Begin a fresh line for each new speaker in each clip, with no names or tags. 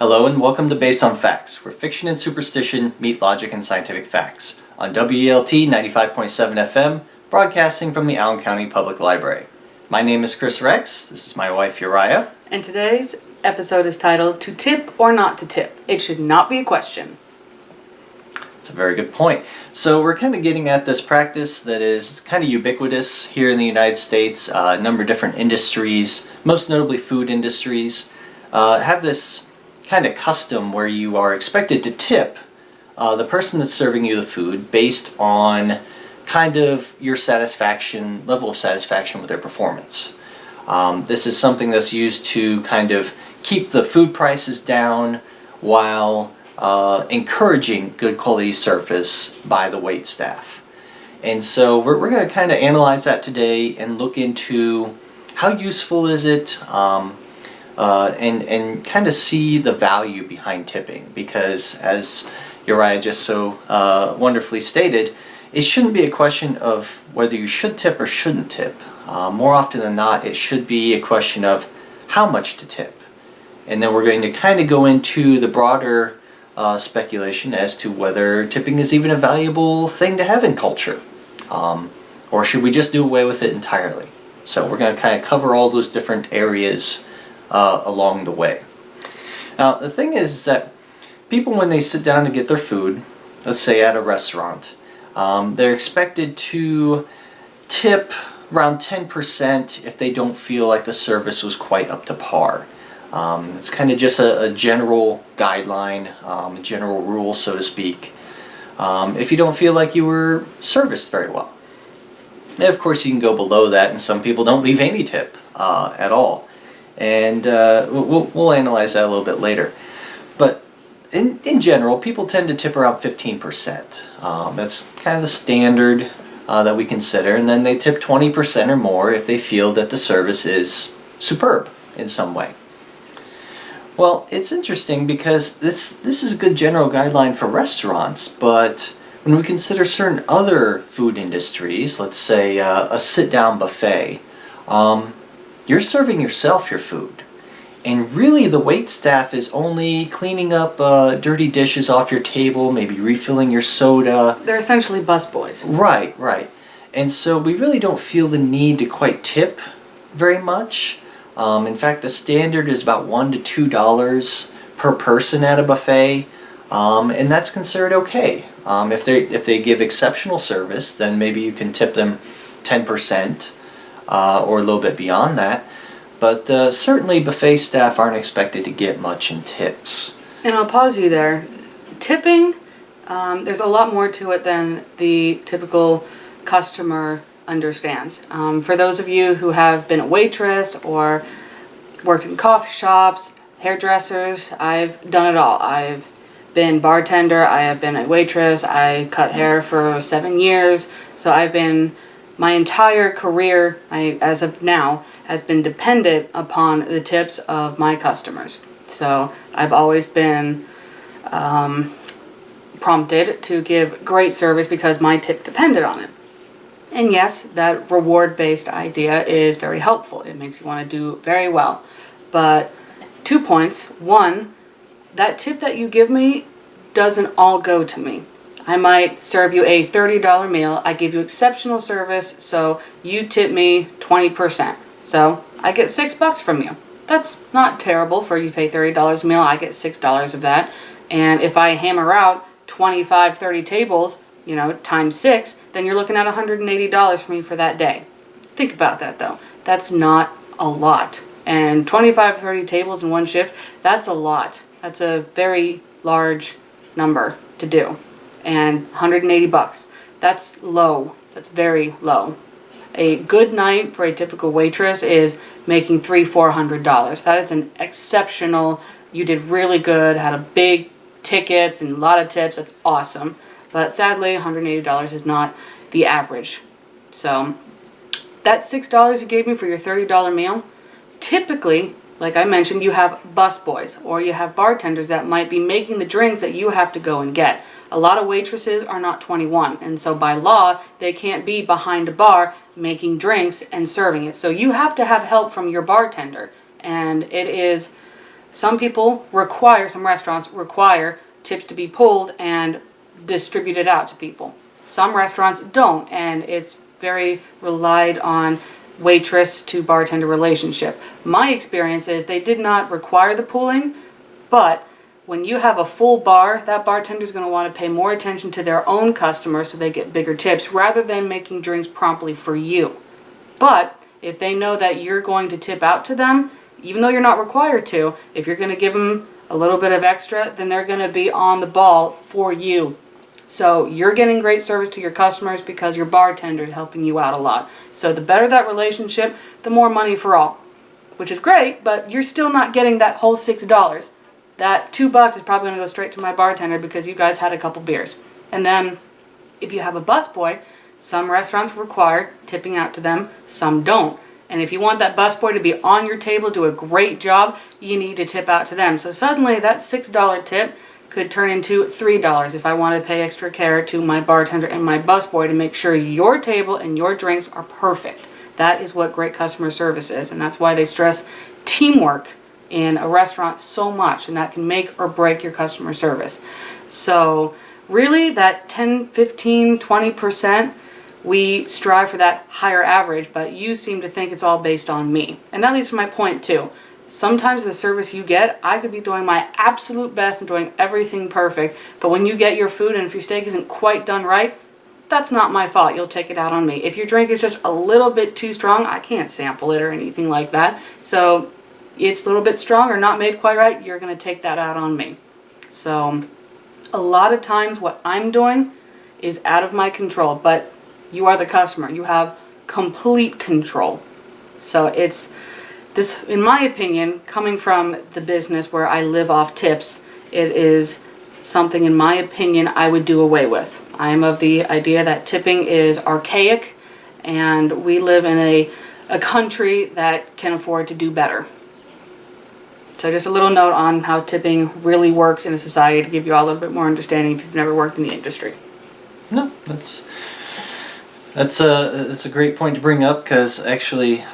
Hello and welcome to Based on Facts, where fiction and superstition meet logic and scientific facts, on WELT 95.7 FM, broadcasting from the Allen County Public Library. My name is Chris Rex, this is my wife Uriah.
And today's episode is titled, To Tip or Not to Tip? It should not be a question.
It's a very good point. So we're kind of getting at this practice that is kind of ubiquitous here in the United States. A number of different industries, most notably food industries, have this kind of custom where you are expected to tip the person that's serving you the food based on kind of your satisfaction, level of satisfaction with their performance. This is something that's used to kind of keep the food prices down while encouraging good quality service by the wait staff. And so we're going to kind of analyze that today and look into how useful is it, and kind of see the value behind tipping, because as Uriah just so wonderfully stated, it shouldn't be a question of whether you should tip or shouldn't tip. More often than not, it should be a question of how much to tip. And then we're going to kind of go into the broader speculation as to whether tipping is even a valuable thing to have in culture, or should we just do away with it entirely. So we're going to kind of cover all those different areas along the way. Now the thing is that people, when they sit down to get their food, let's say at a restaurant, they're expected to tip around 10% if they don't feel like the service was quite up to par. It's kind of just a general guideline, a general rule, so to speak, if you don't feel like you were serviced very well. And of course you can go below that, and some people don't leave any tip at all. And we'll analyze that a little bit later. But in general, people tend to tip around 15%. That's kind of the standard that we consider. And then they tip 20% or more if they feel that the service is superb in some way. Well, it's interesting because this is a good general guideline for restaurants, but when we consider certain other food industries, let's say a sit-down buffet, you're serving yourself your food. And really the wait staff is only cleaning up dirty dishes off your table, maybe refilling your soda.
They're essentially busboys.
Right. And so we really don't feel the need to quite tip very much. In fact, the standard is about $1 to $2 per person at a buffet, and that's considered okay. If they give exceptional service, then maybe you can tip them 10%, or a little bit beyond that. But certainly buffet staff aren't expected to get much in tips.
And I'll pause you there. Tipping, there's a lot more to it than the typical customer understands. For those of you who have been a waitress or worked in coffee shops, hairdressers, I've done it all. I've been bartender, I have been a waitress, I cut hair for 7 years, so my entire career, as of now, has been dependent upon the tips of my customers. So I've always been prompted to give great service because my tip depended on it. And yes, that reward-based idea is very helpful. It makes you want to do very well. But 2 points. One, that tip that you give me doesn't all go to me. I might serve you a $30 meal. I give you exceptional service, so you tip me 20%. So I get $6 from you. That's not terrible for you to pay $30 a meal. I get $6 of that. And if I hammer out 25, 30 tables, times 6, then you're looking at $180 for me for that day. Think about that though. That's not a lot. And 25, 30 tables in one shift, that's a lot. That's a very large number to do. And $180, that's low. That's very low. A good night for a typical waitress is making $300-400. That is an exceptional, you did really good, had a big tickets and a lot of tips, that's awesome. But sadly, $180 is not the average. So that $6 you gave me for your $30 meal, typically, like I mentioned, you have busboys or you have bartenders that might be making the drinks that you have to go and get. A lot of waitresses are not 21, and so by law, they can't be behind a bar making drinks and serving it. So you have to have help from your bartender, and it is some restaurants require tips to be pulled and distributed out to people. Some restaurants don't, and it's very relied on waitress to bartender relationship. My experience is they did not require the pooling, but when you have a full bar, that bartender's going to want to pay more attention to their own customers so they get bigger tips rather than making drinks promptly for you. But if they know that you're going to tip out to them, even though you're not required to, if you're going to give them a little bit of extra, then they're going to be on the ball for you. So you're getting great service to your customers because your bartender's helping you out a lot. So the better that relationship, the more money for all, which is great, but you're still not getting that whole $6. That $2 is probably going to go straight to my bartender because you guys had a couple beers. And then if you have a busboy, some restaurants require tipping out to them, some don't. And if you want that busboy to be on your table, do a great job, you need to tip out to them. So suddenly that $6 tip could turn into $3 if I want to pay extra care to my bartender and my busboy to make sure your table and your drinks are perfect. That is what great customer service is, and that's why they stress teamwork in a restaurant so much, and that can make or break your customer service. So really that 10, 15, 20%, we strive for that higher average, but you seem to think it's all based on me. And that leads to my point too. Sometimes the service you get, I could be doing my absolute best and doing everything perfect, but when you get your food and if your steak isn't quite done right, that's not my fault. You'll take it out on me. If your drink is just a little bit too strong, I can't sample it or anything like that. So it's a little bit strong or not made quite right, you're going to take that out on me. So a lot of times what I'm doing is out of my control, but you are the customer. You have complete control. So it's this, in my opinion, coming from the business where I live off tips, it is something, in my opinion, I would do away with. I am of the idea that tipping is archaic, and we live in a country that can afford to do better. So just a little note on how tipping really works in a society to give you all a little bit more understanding if you've never worked in the industry.
No, that's a great point to bring up, because actually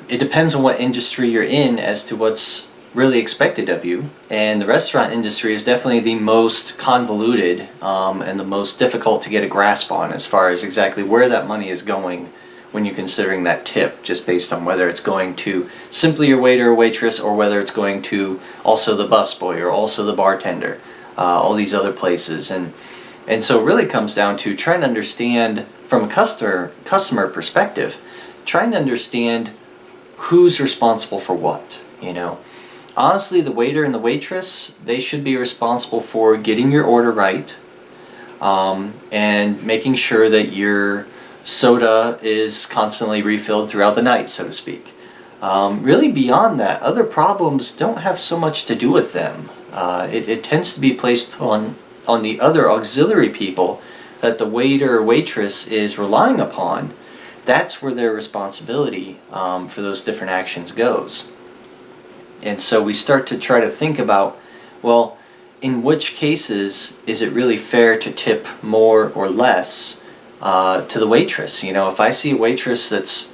it depends on what industry you're in as to what's really expected of you. And the restaurant industry is definitely the most convoluted and the most difficult to get a grasp on as far as exactly where that money is going when you're considering that tip, just based on whether it's going to simply your waiter or waitress, or whether it's going to also the busboy or also the bartender, all these other places. And so it really comes down to trying to understand from a customer perspective, trying to understand who's responsible for what, you know. Honestly, the waiter and the waitress, they should be responsible for getting your order right, and making sure that your soda is constantly refilled throughout the night, so to speak. Really beyond that, other problems don't have so much to do with them. It tends to be placed on the other auxiliary people that the waiter or waitress is relying upon. That's where their responsibility for those different actions goes. And so we start to try to think about, well, in which cases is it really fair to tip more or less to the waitress? You know, if I see a waitress that's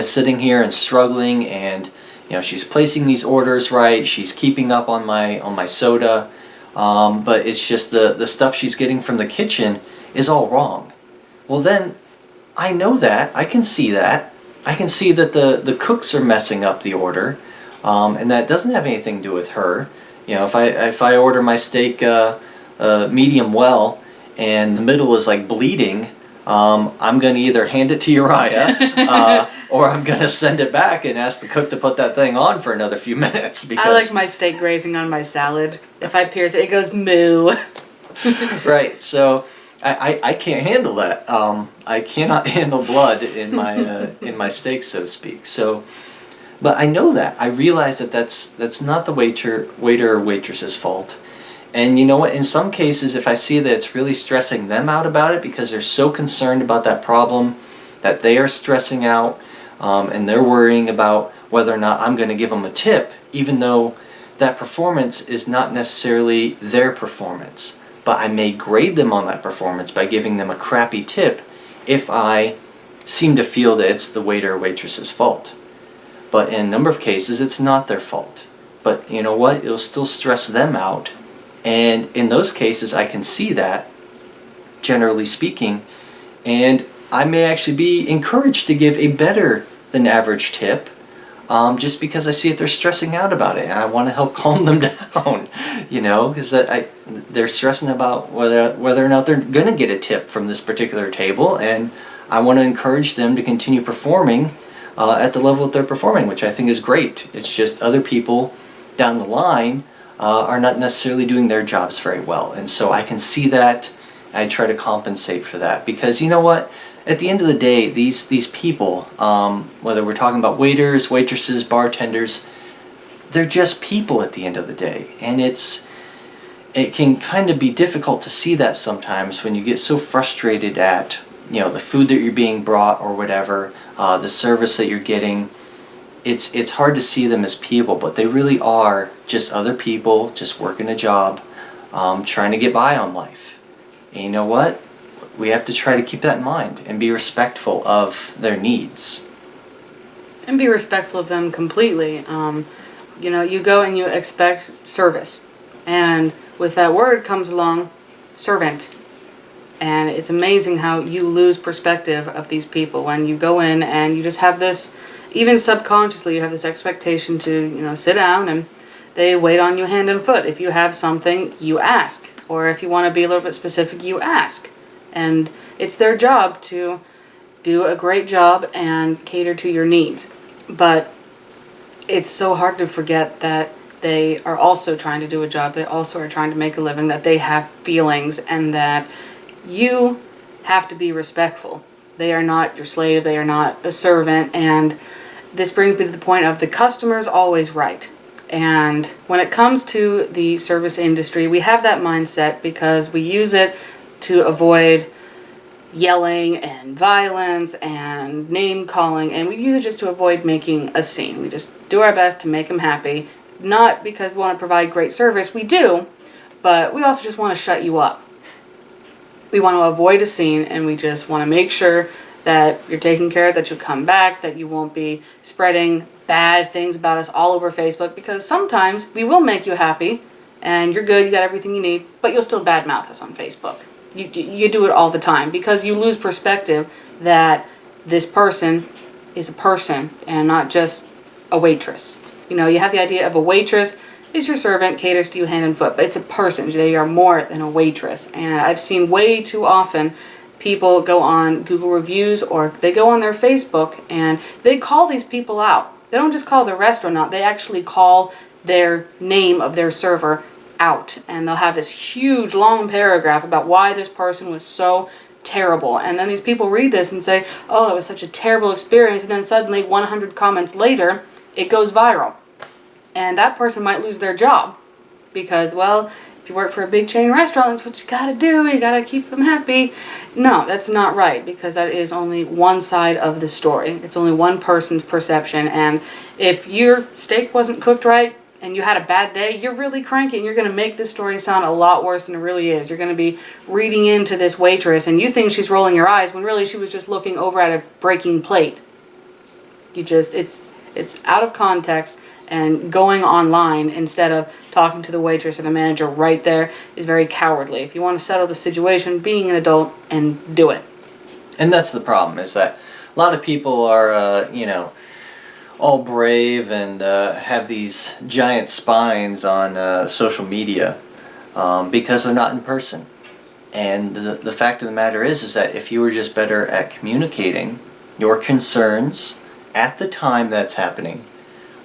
sitting here and struggling, and you know, she's placing these orders right, she's keeping up on my soda, but it's just the stuff she's getting from the kitchen is all wrong. Well, then I know that, I can see that. I can see that the cooks are messing up the order, and that doesn't have anything to do with her. You know, if I order my steak medium well and the middle is like bleeding, I'm going to either hand it to Uriah or I'm going to send it back and ask the cook to put that thing on for another few minutes. Because
I like my steak grazing on my salad. If I pierce it, it goes moo.
Right, so I can't handle that. I cannot handle blood in my steak, so to speak. So, but I know that. I realize that that's not the waiter or waitress's fault. And you know what? In some cases, if I see that it's really stressing them out about it because they're so concerned about that problem that they are stressing out, and they're worrying about whether or not I'm going to give them a tip, even though that performance is not necessarily their performance. But I may grade them on that performance by giving them a crappy tip if I seem to feel that it's the waiter or waitress's fault. But in a number of cases, it's not their fault. but you know what? It'll still stress them out. And in those cases, I can see that, generally speaking, and I may actually be encouraged to give a better than average tip, just because I see that they're stressing out about it, and I want to help calm them down, because they're stressing about whether or not they're going to get a tip from this particular table, and I want to encourage them to continue performing at the level that they're performing, which I think is great. It's just other people down the line are not necessarily doing their jobs very well, and so I can see that. I try to compensate for that, because you know what? At the end of the day, these people, whether we're talking about waiters, waitresses, bartenders, they're just people at the end of the day, and it can kind of be difficult to see that sometimes when you get so frustrated at the food that you're being brought or whatever, the service that you're getting. It's hard to see them as people, but they really are just other people, just working a job, trying to get by on life. And you know what? We have to try to keep that in mind and be respectful of their needs.
And be respectful of them completely. You go and you expect service. And with that word comes along servant. And it's amazing how you lose perspective of these people when you go in and you just have this, even subconsciously, you have this expectation to, sit down and they wait on you hand and foot. If you have something, you ask. Or if you want to be a little bit specific, you ask. And it's their job to do a great job and cater to your needs. But it's so hard to forget that they are also trying to do a job. They also are trying to make a living, that they have feelings, and that you have to be respectful. They are not your slave. They are not a servant. And this brings me to the point of the customer's always right. And when it comes to the service industry, we have that mindset because we use it to avoid yelling and violence and name calling, and we use it just to avoid making a scene. We just do our best to make them happy, not because we want to provide great service. We do, but we also just want to shut you up. We want to avoid a scene, and we just want to make sure that you're taken care of, that you'll come back, that you won't be spreading bad things about us all over Facebook, because sometimes we will make you happy and you're good, you got everything you need, but you'll still badmouth us on Facebook. You do it all the time because you lose perspective that this person is a person and not just a waitress. You have the idea of a waitress is your servant, caters to you hand and foot, but it's a person. They are more than a waitress. And I've seen way too often people go on Google reviews or they go on their Facebook and they call these people out. They don't just call the restaurant out, they actually call their name of their server out, and they'll have this huge long paragraph about why this person was so terrible, and then these people read this and say, oh, that was such a terrible experience, and then suddenly 100 comments later it goes viral, and that person might lose their job because, well, if you work for a big chain restaurant, that's what you gotta do, you gotta keep them happy. No, that's not right, because that is only one side of the story. It's only one person's perception, and if your steak wasn't cooked right and you had a bad day, you're really cranky, and you're going to make this story sound a lot worse than it really is. You're going to be reading into this waitress, and you think she's rolling her eyes when really she was just looking over at a breaking plate. It's out of context, and going online instead of talking to the waitress or the manager right there is very cowardly. If you want to settle the situation, being an adult, and do it.
And that's the problem, is that a lot of people are, all brave and have these giant spines on social media because they're not in person. And the fact of the matter is that if you were just better at communicating your concerns at the time that's happening,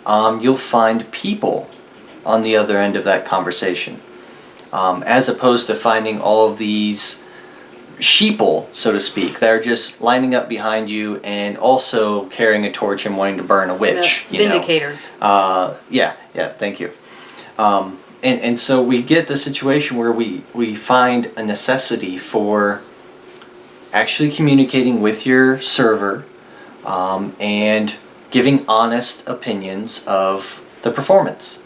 you'll find people on the other end of that conversation, as opposed to finding all of these sheeple, so to speak, that are just lining up behind you and also carrying a torch and wanting to burn a witch.
The vindicators.
Yeah, thank you. And so we get the situation where we find a necessity for actually communicating with your server and giving honest opinions of the performance.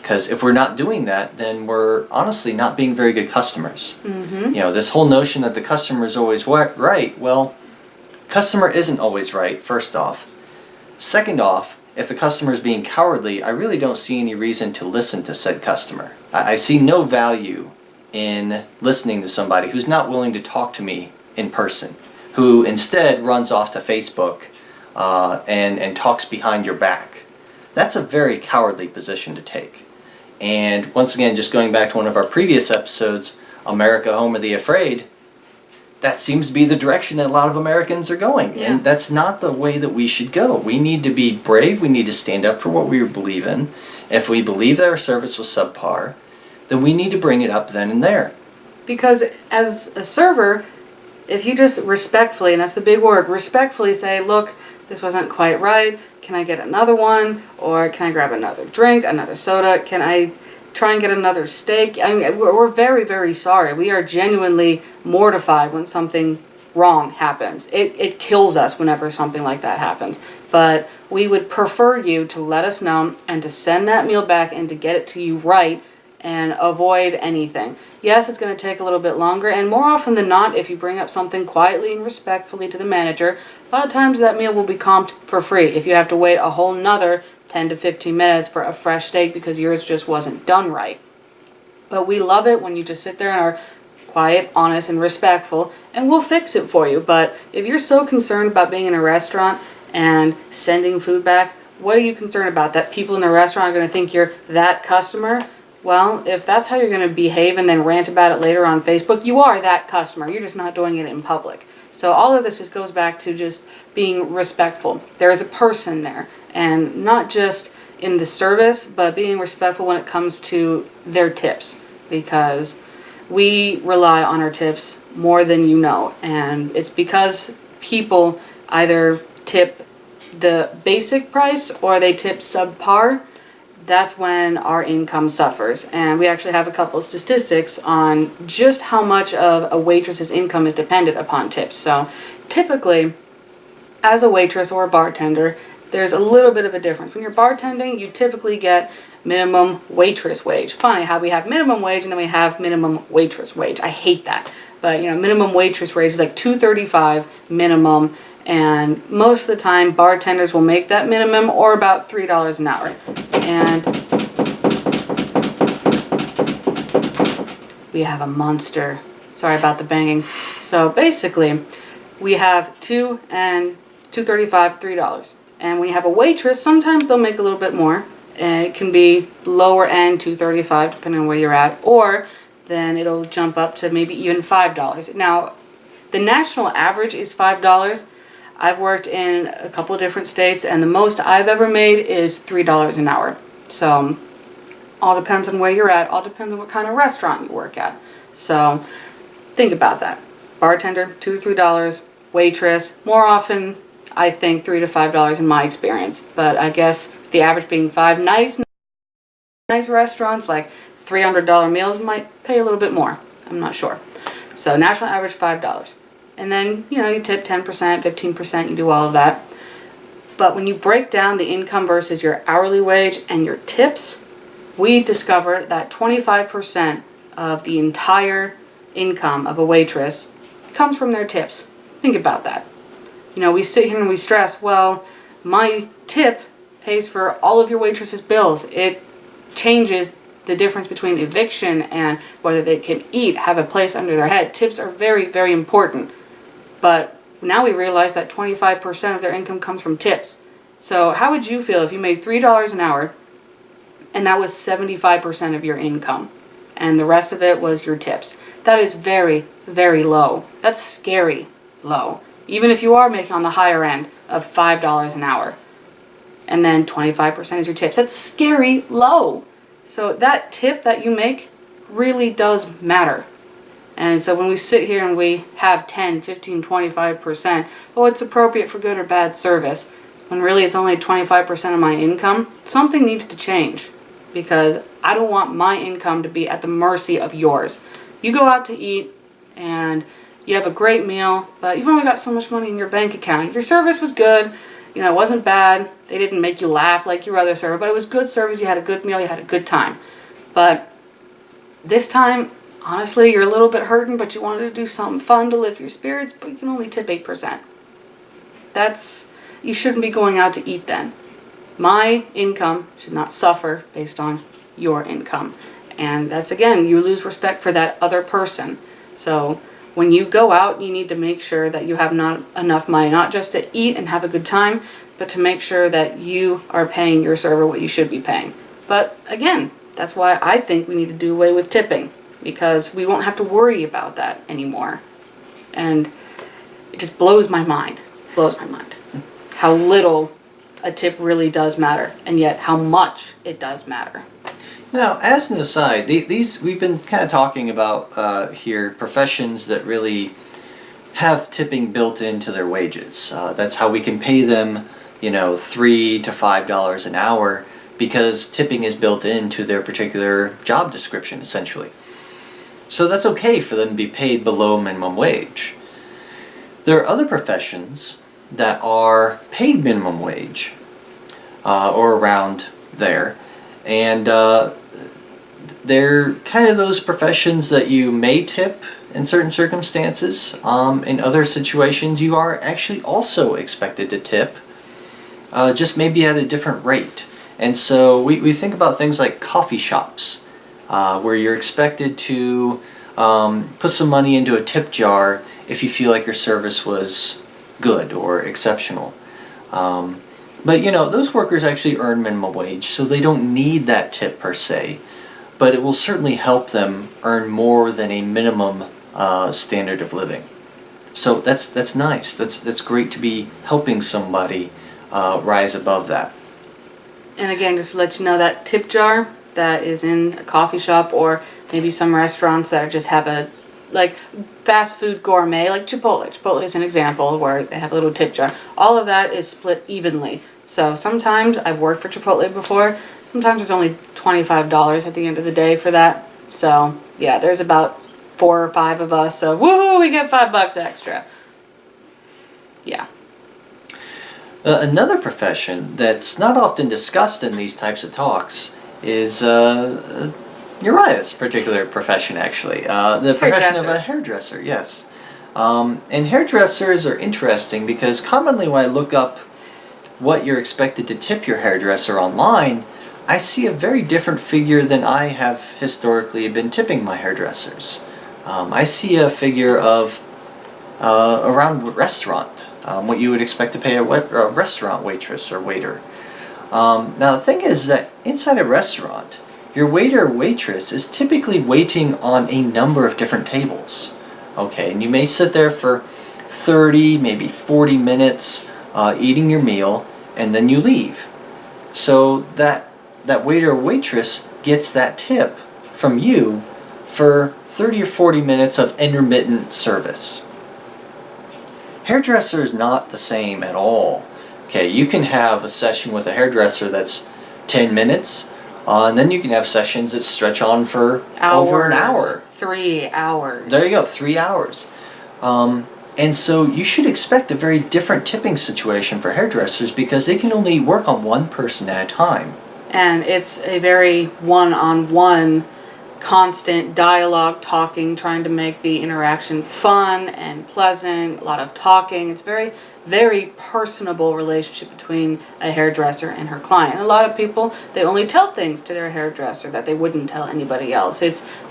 Because if we're not doing that, then we're honestly not being very good customers. Mm-hmm. This whole notion that the customer is always right, well, customer isn't always right, first off. Second off, if the customer is being cowardly, I really don't see any reason to listen to said customer. I see no value in listening to somebody who's not willing to talk to me in person, who instead runs off to Facebook and talks behind your back. That's a very cowardly position to take. And once again, just going back to one of our previous episodes, America, Home of the Afraid, that seems to be the direction that a lot of Americans are going.
Yeah.
And that's not the way that we should go. We need to be brave. We need to stand up for what we believe in. If we believe that our service was subpar, then we need to bring it up then and there.
Because as a server, if you just respectfully, and that's the big word, respectfully say, look, this wasn't quite right. Can I get another one? Or can I grab another drink, another soda? Can I try and get another steak? I mean, we're very, very sorry. We are genuinely mortified when something wrong happens. It kills us whenever something like that happens. But we would prefer you to let us know and to send that meal back and to get it to you right and avoid anything. Yes, it's going to take a little bit longer, and more often than not, if you bring up something quietly and respectfully to the manager, a lot of times that meal will be comped for free if you have to wait a whole nother 10 to 15 minutes for a fresh steak because yours just wasn't done right. But we love it when you just sit there and are quiet, honest, and respectful, and we'll fix it for you. But if you're so concerned about being in a restaurant and sending food back, what are you concerned about? That people in the restaurant are going to think you're that customer? Well, if that's how you're going to behave and then rant about it later on Facebook, you are that customer. You're just not doing it in public. So all of this just goes back to just being respectful. There is a person there, and not just in the service, but being respectful when it comes to their tips, because we rely on our tips more than you know, and it's because people either tip the basic price or they tip subpar. That's when our income suffers. And we actually have a couple of statistics on just how much of a waitress's income is dependent upon tips. So typically, as a waitress or a bartender, there's a little bit of a difference. When you're bartending, you typically get minimum waitress wage. Funny how we have minimum wage and then we have minimum waitress wage. I hate that. But minimum waitress wage is like $2.35 minimum. And most of the time, bartenders will make that minimum or about $3 an hour. And we have a monster. Sorry about the banging. So basically, we have $2.35, $3. And when you have a waitress, sometimes they'll make a little bit more. And it can be lower end $2.35, depending on where you're at. Or then it'll jump up to maybe even $5. Now, the national average is $5. I've worked in a couple of different states, and the most I've ever made is $3 an hour. So, all depends on where you're at. All depends on what kind of restaurant you work at. So, think about that. Bartender, $2 to $3. Waitress, more often, I think $3 to $5 in my experience. But I guess the average being $5. Nice restaurants like $300 meals might pay a little bit more. I'm not sure. So, national average $5. And then, you tip 10%, 15%, you do all of that. But when you break down the income versus your hourly wage and your tips, we discovered that 25% of the entire income of a waitress comes from their tips. Think about that. We sit here and we stress, well, my tip pays for all of your waitress's bills. It changes the difference between eviction and whether they can eat, have a place under their head. Tips are very, very important. But now we realize that 25% of their income comes from tips. So how would you feel if you made $3 an hour and that was 75% of your income and the rest of it was your tips? That is very, very low. That's scary low. Even if you are making on the higher end of $5 an hour and then 25% is your tips, that's scary low. So that tip that you make really does matter. And so when we sit here and we have 10, 15, 25%, oh, it's appropriate for good or bad service, when really it's only 25% of my income, something needs to change. Because I don't want my income to be at the mercy of yours. You go out to eat and you have a great meal, but you've only got so much money in your bank account. Your service was good, it wasn't bad. They didn't make you laugh like your other server, but it was good service. You had a good meal, you had a good time. But this time, honestly, you're a little bit hurting, but you wanted to do something fun to lift your spirits, but you can only tip 8%. You shouldn't be going out to eat then. My income should not suffer based on your income. And that's, again, you lose respect for that other person. So when you go out, you need to make sure that you have not enough money, not just to eat and have a good time, but to make sure that you are paying your server what you should be paying. But again, that's why I think we need to do away with tipping, because we won't have to worry about that anymore. And it just blows my mind, how little a tip really does matter, and yet how much it does matter.
Now, as an aside, these we've been kind of talking about here professions that really have tipping built into their wages. That's how we can pay them, $3 to $5 an hour, because tipping is built into their particular job description, essentially. So that's okay for them to be paid below minimum wage. There are other professions that are paid minimum wage, or around there, and they're kind of those professions that you may tip in certain circumstances. In other situations, you are actually also expected to tip, just maybe at a different rate. And so we think about things like coffee shops, where you're expected to put some money into a tip jar if you feel like your service was good or exceptional. But those workers actually earn minimum wage, so they don't need that tip per se. But it will certainly help them earn more than a minimum standard of living. So that's nice. That's great to be helping somebody rise above that.
And again, just to let you know, that tip jar that is in a coffee shop, or maybe some restaurants that just have a fast food gourmet, like Chipotle. Chipotle is an example where they have a little tip jar. All of that is split evenly. So sometimes, I've worked for Chipotle before, sometimes it's only $25 at the end of the day for that. So yeah, there's about 4 or 5 of us, so woohoo, we get $5 extra. Yeah.
Another profession that's not often discussed in these types of talks is Uriah's particular profession, actually. The profession of a hairdresser, yes. And hairdressers are interesting because commonly when I look up what you're expected to tip your hairdresser online, I see a very different figure than I have historically been tipping my hairdressers. I see a figure of around restaurant, what you would expect to pay a restaurant waitress or waiter. Now the thing is that inside a restaurant, your waiter or waitress is typically waiting on a number of different tables. Okay, and you may sit there for 30, maybe 40 minutes eating your meal, and then you leave. So that waiter or waitress gets that tip from you for 30 or 40 minutes of intermittent service. Hairdresser is not the same at all. Okay, you can have a session with a hairdresser that's 10 minutes, and then you can have sessions that stretch on for over an hour.
3 hours.
There you go, 3 hours. And so you should expect a very different tipping situation for hairdressers because they can only work on one person at a time.
And it's a very one-on-one, constant dialogue, talking, trying to make the interaction fun and pleasant, a lot of talking. It's very, very personable relationship between a hairdresser and her client. A lot of people, they only tell things to their hairdresser that they wouldn't tell anybody else.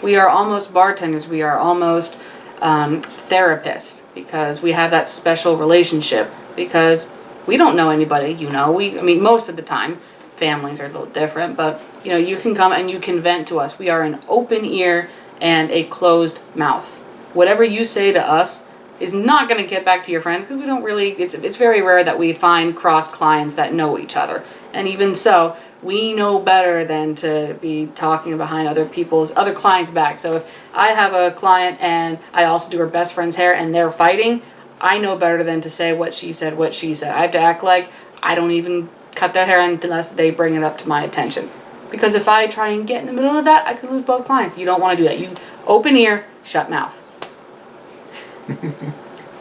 We are almost bartenders, we are almost therapists, because we have that special relationship, because we don't know anybody, most of the time. Families are a little different, but you can come and you can vent to us. We are an open ear and a closed mouth. Whatever you say to us is not going to get back to your friends, because we don't really, it's very rare that we find cross clients that know each other. And even so, we know better than to be talking behind other clients' back. So if I have a client and I also do her best friend's hair and they're fighting, I know better than to say what she said. I have to act like I don't even cut their hair unless they bring it up to my attention. Because if I try and get in the middle of that, I could lose both clients. You don't want to do that. You open ear, shut mouth.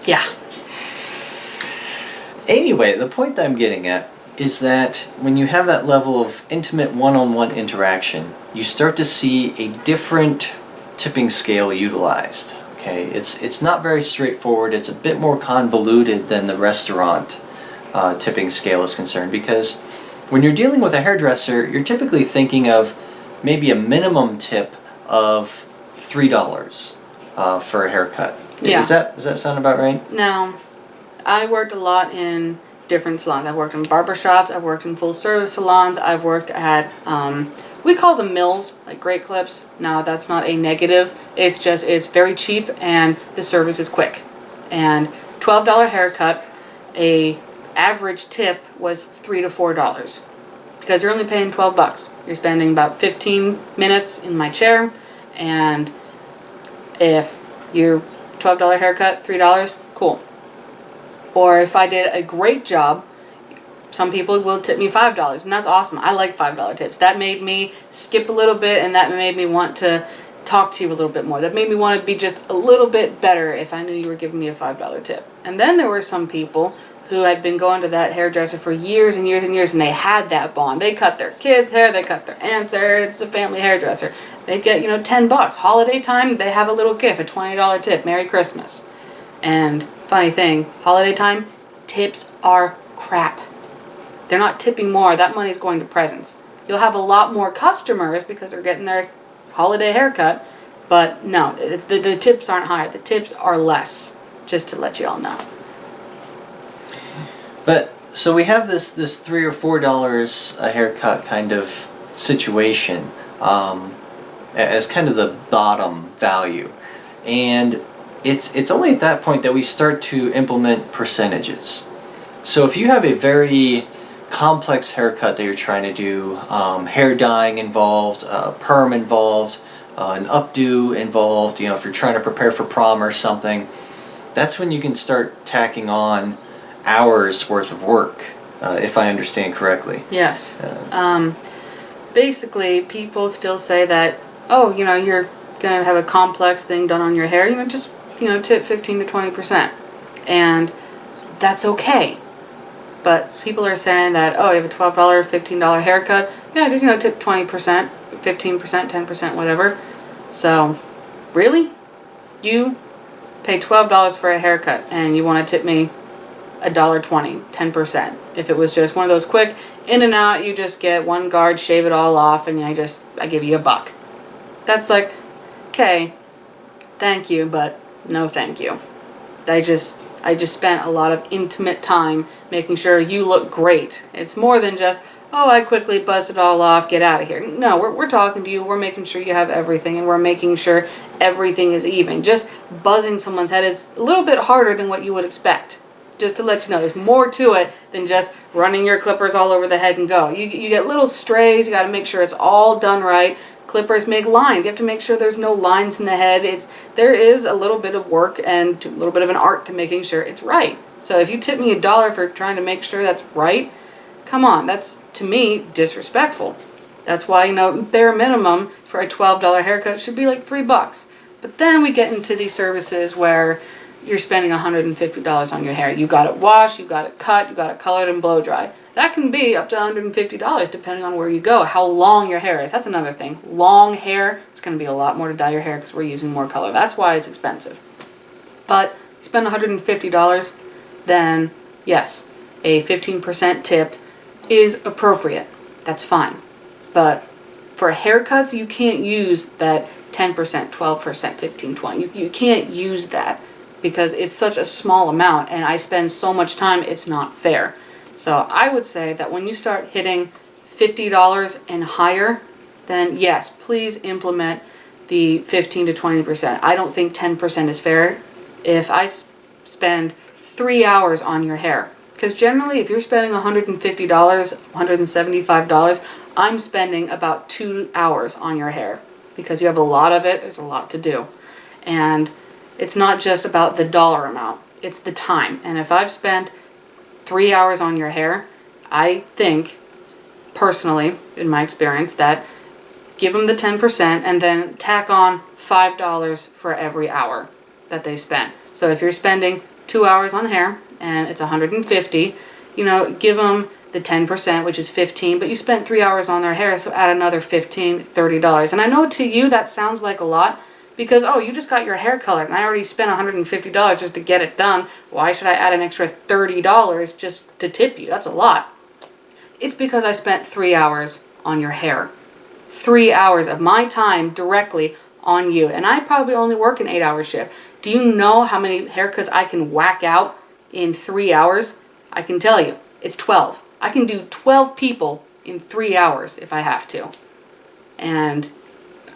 Yeah.
Anyway, the point that I'm getting at is that when you have that level of intimate one-on-one interaction, you start to see a different tipping scale utilized. Okay, it's not very straightforward. It's a bit more convoluted than the restaurant tipping scale is concerned, because when you're dealing with a hairdresser, you're typically thinking of maybe a minimum tip of $3 for a haircut.
Yeah.
Does that sound about right?
Now, I worked a lot in different salons. I've worked in barber shops, I've worked in full service salons, I've worked at, we call them mills, like Great Clips. Now, that's not a negative. It's just, it's very cheap and the service is quick. And $12 haircut, a average tip was $3 to $4 because you're only paying $12. You're spending about 15 minutes in my chair, and if you're $12 haircut, $3, cool. Or if I did a great job, some people will tip me $5, and that's awesome. I like $5 tips. That made me skip a little bit, and that made me want to talk to you a little bit more. That made me want to be just a little bit better if I knew you were giving me a $5 tip. And then there were some people who had been going to that hairdresser for years and years and years, and they had that bond. They cut their kids' hair, they cut their aunt's hair. It's a family hairdresser. They get, $10. Holiday time, they have a little gift, a $20 tip. Merry Christmas. And funny thing, holiday time, tips are crap. They're not tipping more. That money's going to presents. You'll have a lot more customers because they're getting their holiday haircut, but no, the tips aren't higher. The tips are less, just to let you all know.
But so we have this $3 or $4 a haircut kind of situation as kind of the bottom value, and it's only at that point that we start to implement percentages. So if you have a very complex haircut that you're trying to do, hair dyeing involved, perm involved, an updo involved, if you're trying to prepare for prom or something, that's when you can start tacking on hours worth of work, if I understand correctly.
Yes. Basically, people still say that, you're going to have a complex thing done on your hair, just, tip 15 to 20%. And that's okay. But people are saying that, you have a $12, $15 haircut. Yeah, just, tip 20%, 15%, 10%, whatever. So, really? You pay $12 for a haircut and you want to tip me $1.20, 10%. If it was just one of those quick in and out, you just get one guard, shave it all off, and I give you $1. That's like, okay, thank you, but no thank you. I just spent a lot of intimate time making sure you look great. It's more than just, I quickly buzz it all off, get out of here. No, we're talking to you, we're making sure you have everything, and we're making sure everything is even. Just buzzing someone's head is a little bit harder than what you would expect. Just to let you know, there's more to it than just running your clippers all over the head and go. You get little strays, you got to make sure it's all done right. Clippers make lines. You have to make sure there's no lines in the head. There is a little bit of work and a little bit of an art to making sure it's right. So if you tip me $1 for trying to make sure that's right, come on, that's, to me, disrespectful. That's why, bare minimum for a $12 haircut should be like $3. But then we get into these services where you're spending $150 on your hair. You got it washed, you got it cut, you got it colored and blow dried. That can be up to $150 depending on where you go, how long your hair is. That's another thing. Long hair, it's going to be a lot more to dye your hair because we're using more color. That's why it's expensive. But you spend $150, then yes, a 15% tip is appropriate. That's fine. But for haircuts, you can't use that 10%, 12%, 15, 20. You can't use that because it's such a small amount and I spend so much time, it's not fair. So I would say that when you start hitting $50 and higher, then yes, please implement the 15 to 20%. I don't think 10% is fair. If I spend 3 hours on your hair, because generally if you're spending $150, $175, I'm spending about 2 hours on your hair because you have a lot of it, there's a lot to do. And it's not just about the dollar amount, it's the time. And if I've spent 3 hours on your hair, I think, personally, in my experience, that give them the 10% and then tack on $5 for every hour that they spent. So if you're spending 2 hours on hair and it's $150, give them the 10%, which is $15, but you spent 3 hours on their hair, so add another $15, $30. And I know to you that sounds like a lot, because, you just got your hair colored and I already spent $150 just to get it done. Why should I add an extra $30 just to tip you? That's a lot. It's because I spent 3 hours on your hair. 3 hours of my time directly on you. And I probably only work an 8-hour shift. Do you know how many haircuts I can whack out in 3 hours? I can tell you, it's 12. I can do 12 people in 3 hours if I have to. And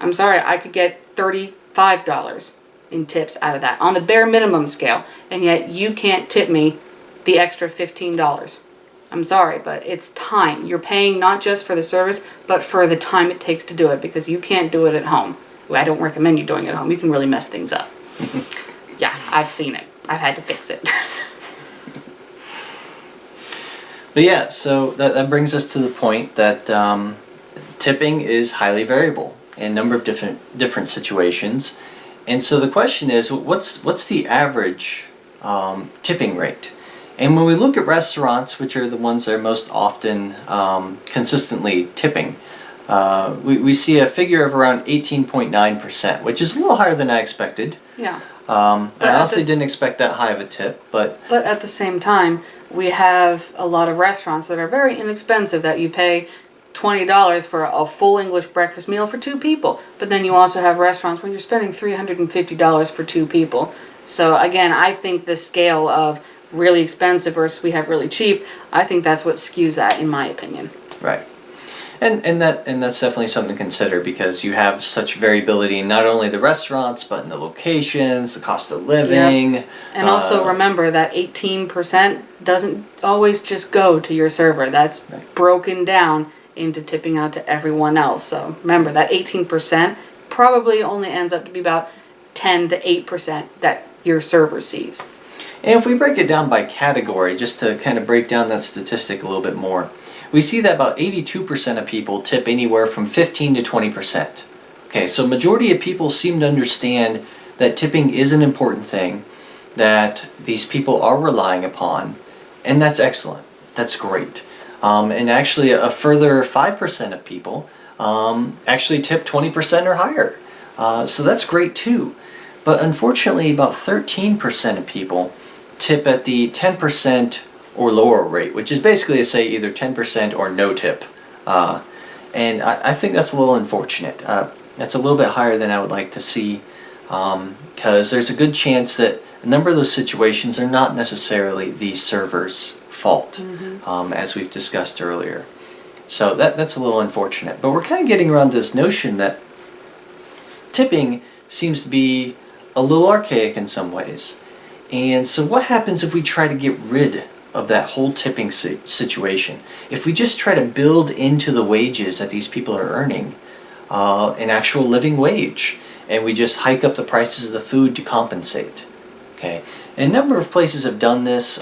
I'm sorry, I could get $35 in tips out of that on the bare minimum scale. And yet you can't tip me the extra $15. I'm sorry, but it's time. You're paying not just for the service, but for the time it takes to do it, because you can't do it at home. Well, I don't recommend you doing it at home. You can really mess things up. Yeah, I've seen it. I've had to fix it.
But yeah, so that brings us to the point that tipping is highly variable in a number of different situations. And so the question is, what's the average tipping rate? And when we look at restaurants, which are the ones that are most often consistently tipping, we see a figure of around 18.9%, which is a little higher than I expected.
Yeah.
I honestly didn't expect that high of a tip, but
at the same time, we have a lot of restaurants that are very inexpensive that you pay $20 for a full English breakfast meal for 2 people. But then you also have restaurants where you're spending $350 for 2 people. So again, I think the scale of really expensive versus we have really cheap, I think that's what skews that, in my opinion.
right. And that's definitely something to consider, because you have such variability in not only the restaurants, but in the locations, the cost of living.
Yep. And also remember that 18% doesn't always just go to your server. That's broken down into tipping out to everyone else. So remember that 18% probably only ends up to be about 10 to 8% that your server sees.
And if we break it down by category, just to kind of break down that statistic a little bit more, we see that about 82% of people tip anywhere from 15 to 20%. Okay, so majority of people seem to understand that tipping is an important thing, that these people are relying upon, and that's excellent. That's great. And actually a further 5% of people actually tip 20% or higher. So that's great too. But unfortunately, about 13% of people tip at the 10% or lower rate, which is basically to say either 10% or no tip. And I think that's a little unfortunate. That's a little bit higher than I would like to see, because there's a good chance that a number of those situations are not necessarily the server's fault, as we've discussed earlier. So that's a little unfortunate. But we're kind of getting around to this notion that tipping seems to be a little archaic in some ways. And so what happens if we try to get rid of that whole tipping situation? If we just try to build into the wages that these people are earning an actual living wage, and we just hike up the prices of the food to compensate. Okay, and a number of places have done this.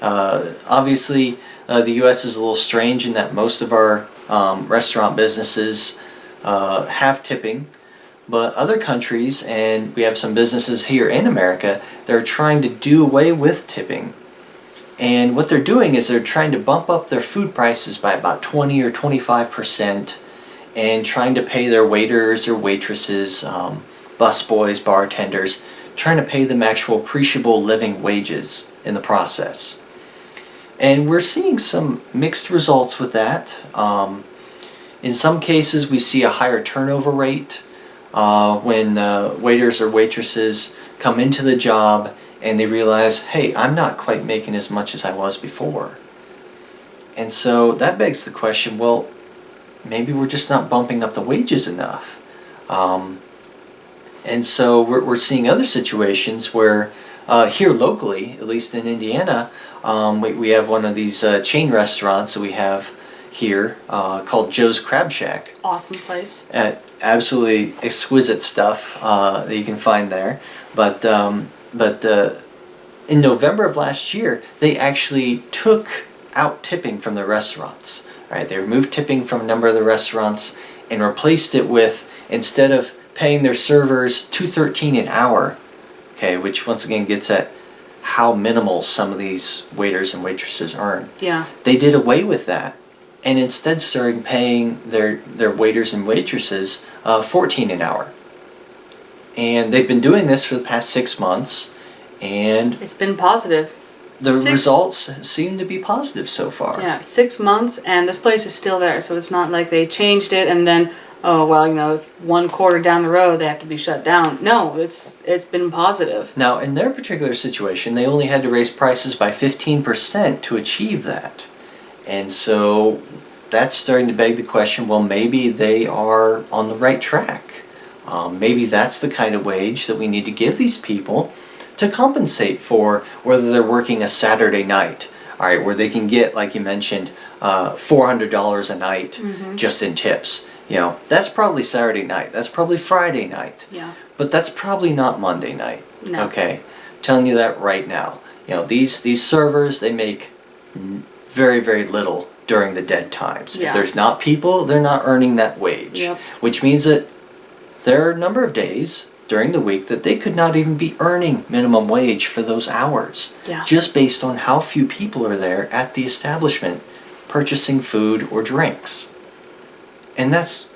Obviously, the U.S. is a little strange in that most of our restaurant businesses have tipping. But other countries, and we have some businesses here in America, they're trying to do away with tipping. And what they're doing is they're trying to bump up their food prices by about 20 or 25%, and trying to pay their waiters or waitresses, busboys, bartenders, trying to pay them actual appreciable living wages in the process. And we're seeing some mixed results with that. In some cases, we see a higher turnover rate when waiters or waitresses come into the job and they realize, hey, I'm not quite making as much as I was before. And so that begs the question, well, maybe we're just not bumping up the wages enough. And so we're seeing other situations where here locally, at least in Indiana, we have one of these chain restaurants that we have here called Joe's Crab Shack.
Awesome place.
Absolutely exquisite stuff that you can find there. But in November of last year, they actually took out tipping from the restaurants. Right? They removed tipping from a number of the restaurants and replaced it with, instead of paying their servers $2.13 an hour, okay, which once again gets at how minimal some of these waiters and waitresses earn.
Yeah.
They did away with that and instead started paying their waiters and waitresses $14 an hour. And they've been doing this for the past 6 months, and
it's been positive.
the results seem to be positive so far.
Yeah, 6 months, and this place is still there. So it's not like they changed it and then, oh well, 1 quarter down the road they have to be shut down. No, it's been positive.
Now, in their particular situation, they only had to raise prices by 15% to achieve that. And so that's starting to beg the question, well, maybe they are on the right track. Maybe that's the kind of wage that we need to give these people to compensate for whether they're working a Saturday night, all right, where they can get, like you mentioned, $400 a night just in tips. That's probably Saturday night. That's probably Friday night.
Yeah.
But that's probably not Monday night.
No.
Okay, telling you that right now. These servers, they make very, very little during the dead times.
Yeah.
If there's not people, they're not earning that wage.
Yep.
Which means that there are a number of days during the week that they could not even be earning minimum wage for those hours.
Yeah.
Just based on how few people are there at the establishment purchasing food or drinks. And that's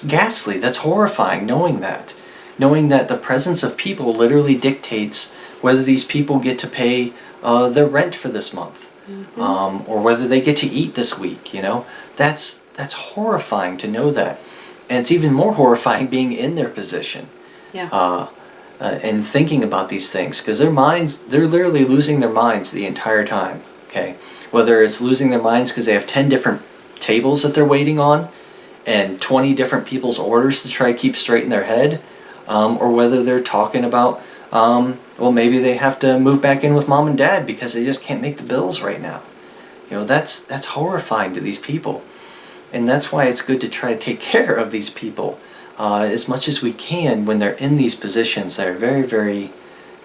ghastly. That's horrifying knowing that. Knowing that the presence of people literally dictates whether these people get to pay their rent for this month. Or whether they get to eat this week, That's horrifying to know that. And it's even more horrifying being in their position.
Yeah.
And thinking about these things, because they're literally losing their minds the entire time, okay? Whether it's losing their minds because they have 10 different tables that they're waiting on and 20 different people's orders to try to keep straight in their head, or whether they're talking about, well, maybe they have to move back in with mom and dad because they just can't make the bills right now. That's horrifying to these people. And that's why it's good to try to take care of these people as much as we can when they're in these positions that are very, very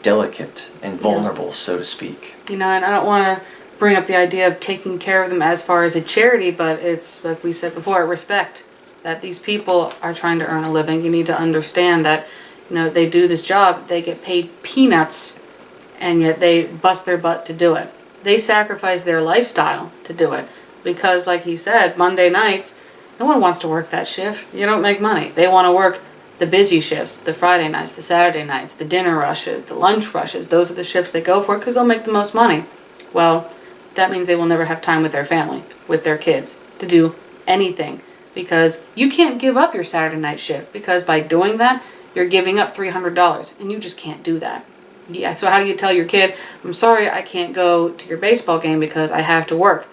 delicate and vulnerable, so to speak.
And I don't want to bring up the idea of taking care of them as far as a charity, but it's, like we said before, respect. That these people are trying to earn a living. You need to understand that, they do this job, they get paid peanuts, and yet they bust their butt to do it. They sacrifice their lifestyle to do it. Because, like he said, Monday nights, no one wants to work that shift. You don't make money. They want to work the busy shifts, the Friday nights, the Saturday nights, the dinner rushes, the lunch rushes. Those are the shifts they go for because they'll make the most money. Well, that means they will never have time with their family, with their kids, to do anything. Because you can't give up your Saturday night shift, because by doing that, you're giving up $300, and you just can't do that. Yeah, so how do you tell your kid, I'm sorry, I can't go to your baseball game because I have to work?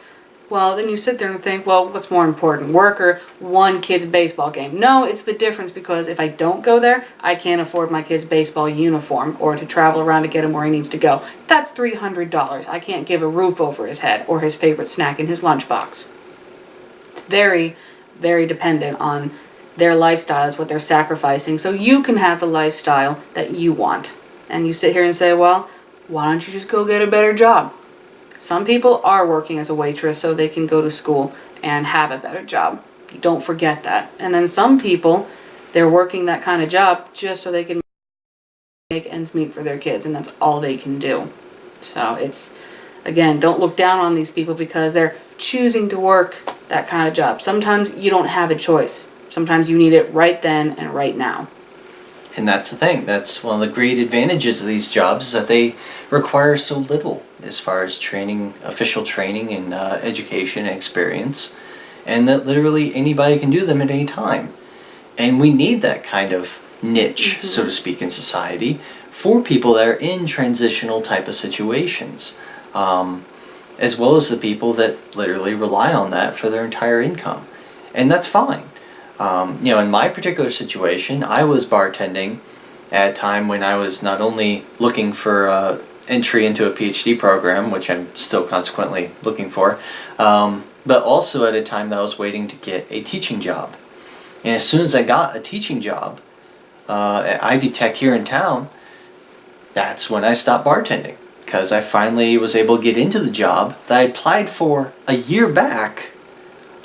Well, then you sit there and think, well, what's more important, work or one kid's baseball game? No, it's the difference, because if I don't go there, I can't afford my kid's baseball uniform or to travel around to get him where he needs to go. That's $300. I can't give a roof over his head or his favorite snack in his lunchbox. It's very, very dependent on their lifestyles, what they're sacrificing, so you can have the lifestyle that you want. And you sit here and say, well, why don't you just go get a better job? Some people are working as a waitress so they can go to school and have a better job. You don't forget that. And then some people, they're working that kind of job just so they can make ends meet for their kids, and that's all they can do. So it's, again, don't look down on these people because they're choosing to work that kind of job. Sometimes you don't have a choice. Sometimes you need it right then and right now.
And that's the thing. That's one of the great advantages of these jobs, is that they require so little as far as training, official training and education and experience, and that literally anybody can do them at any time. And we need that kind of niche, so to speak, in society for people that are in transitional type of situations, as well as the people that literally rely on that for their entire income. And that's fine. In my particular situation, I was bartending at a time when I was not only looking for entry into a PhD program, which I'm still consequently looking for, but also at a time that I was waiting to get a teaching job. And as soon as I got a teaching job at Ivy Tech here in town, that's when I stopped bartending, because I finally was able to get into the job that I applied for a year back.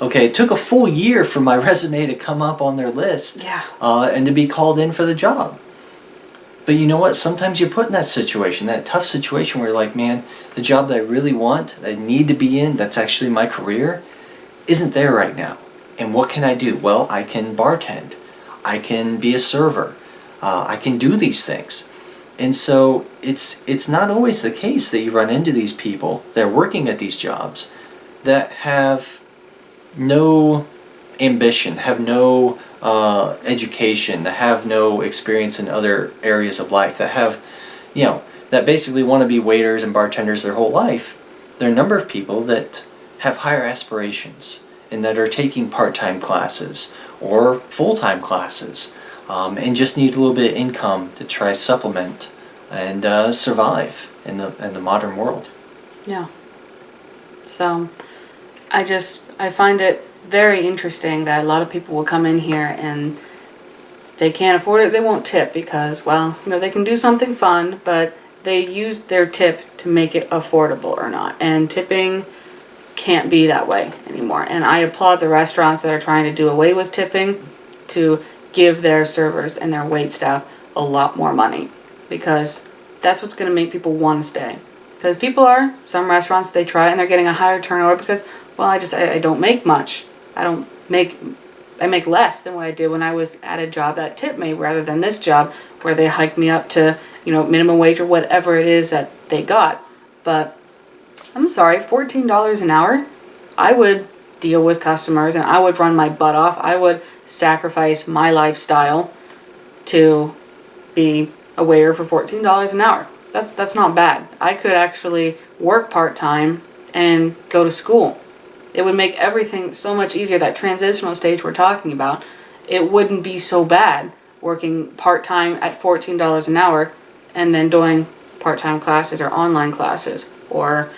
Okay, it took a full year for my resume to come up on their list, and to be called in for the job. But you know what? Sometimes you're put in that situation, that tough situation where you're like, man, the job that I really want, that I need to be in, that's actually my career, isn't there right now. And what can I do? Well, I can bartend. I can be a server. I can do these things. And so it's not always the case that you run into these people that are working at these jobs that have no ambition, have no education, that have no experience in other areas of life, that have, that basically want to be waiters and bartenders their whole life. There are a number of people that have higher aspirations and that are taking part-time classes or full-time classes, and just need a little bit of income to try supplement and survive in the modern world.
Yeah. So I find it very interesting that a lot of people will come in here and they can't afford it, they won't tip because, well, they can do something fun, but they use their tip to make it affordable or not. And tipping can't be that way anymore. And I applaud the restaurants that are trying to do away with tipping to give their servers and their wait staff a lot more money, because that's what's going to make people want to stay. Because some restaurants, they try and they're getting a higher turnover because, well, I don't make much. I make less than what I did when I was at a job that tipped me, rather than this job where they hiked me up to, minimum wage or whatever it is that they got. But I'm sorry, $14 an hour, I would deal with customers and I would run my butt off. I would sacrifice my lifestyle to be a waiter for $14 an hour. That's not bad. I could actually work part-time and go to school. It would make everything so much easier. That transitional stage we're talking about, it wouldn't be so bad working part-time at $14 an hour and then doing part-time classes or online classes, or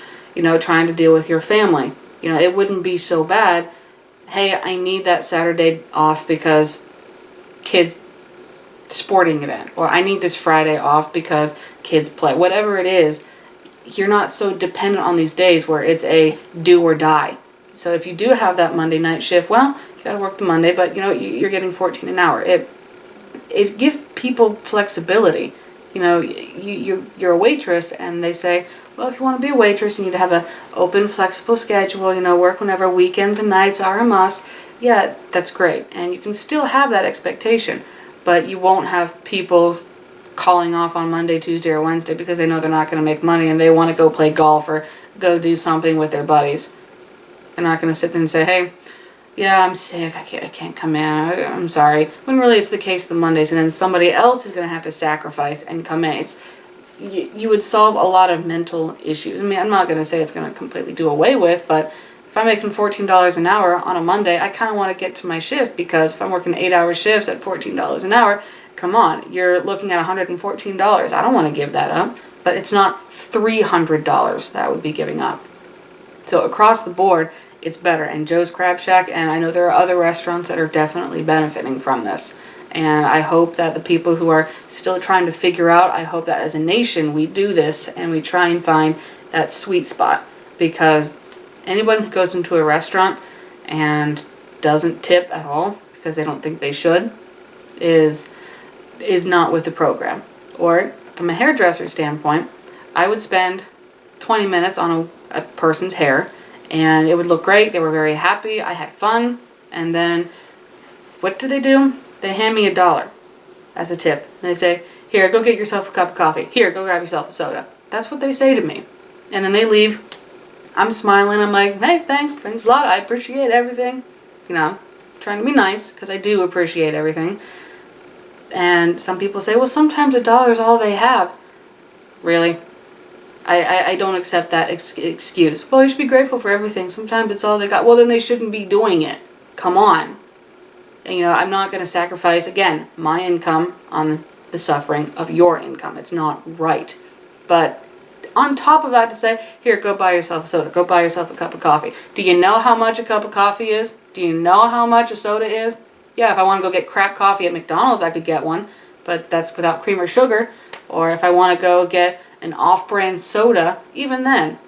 trying to deal with your family. It wouldn't be so bad. Hey, I need that Saturday off because kids sporting event, or I need this Friday off because kids play. Whatever it is, you're not so dependent on these days where it's a do or die. So if you do have that Monday night shift, well, you got to work the Monday, but you're getting $14 an hour. It gives people flexibility. You're a waitress, and they say, well, if you want to be a waitress, you need to have a open, flexible schedule, work whenever, weekends and nights are a must. Yeah, that's great. And you can still have that expectation, but you won't have people calling off on Monday, Tuesday, or Wednesday because they know they're not going to make money and they want to go play golf or go do something with their buddies. They're not going to sit there and say, hey, yeah, I'm sick, I can't come in, I'm sorry. When really it's the case the Mondays, and then somebody else is going to have to sacrifice and come in. You would solve a lot of mental issues. I mean, I'm not going to say it's going to completely do away with, but if I'm making $14 an hour on a Monday, I kind of want to get to my shift, because if I'm working 8-hour shifts at $14 an hour, come on, you're looking at $114. I don't want to give that up, but it's not $300 that I would be giving up. So across the board, it's better. And Joe's Crab Shack, and I know there are other restaurants that are definitely benefiting from this. And I hope that the people who are still trying to figure out, I hope that as a nation we do this and we try and find that sweet spot. Because anyone who goes into a restaurant and doesn't tip at all because they don't think they should is not with the program. Or from a hairdresser standpoint, I would spend 20 minutes on a person's hair and it would look great. They were very happy. I had fun. And then what do? They hand me $1 as a tip. And they say, here, go get yourself a cup of coffee. Here, go grab yourself a soda. That's what they say to me. And then they leave. I'm smiling. I'm like, hey, thanks a lot. I appreciate everything. Trying to be nice because I do appreciate everything. And some people say, well, sometimes $1 is all they have. Really? I don't accept that excuse. Well, you should be grateful for everything. Sometimes it's all they got. Well, then they shouldn't be doing it. Come on. And, I'm not going to sacrifice, again, my income on the suffering of your income. It's not right. But on top of that, to say, here, go buy yourself a soda. Go buy yourself a cup of coffee. Do you know how much a cup of coffee is? Do you know how much a soda is? Yeah, if I want to go get crap coffee at McDonald's, I could get one. But that's without cream or sugar. Or if I want to go get an off-brand soda, even then,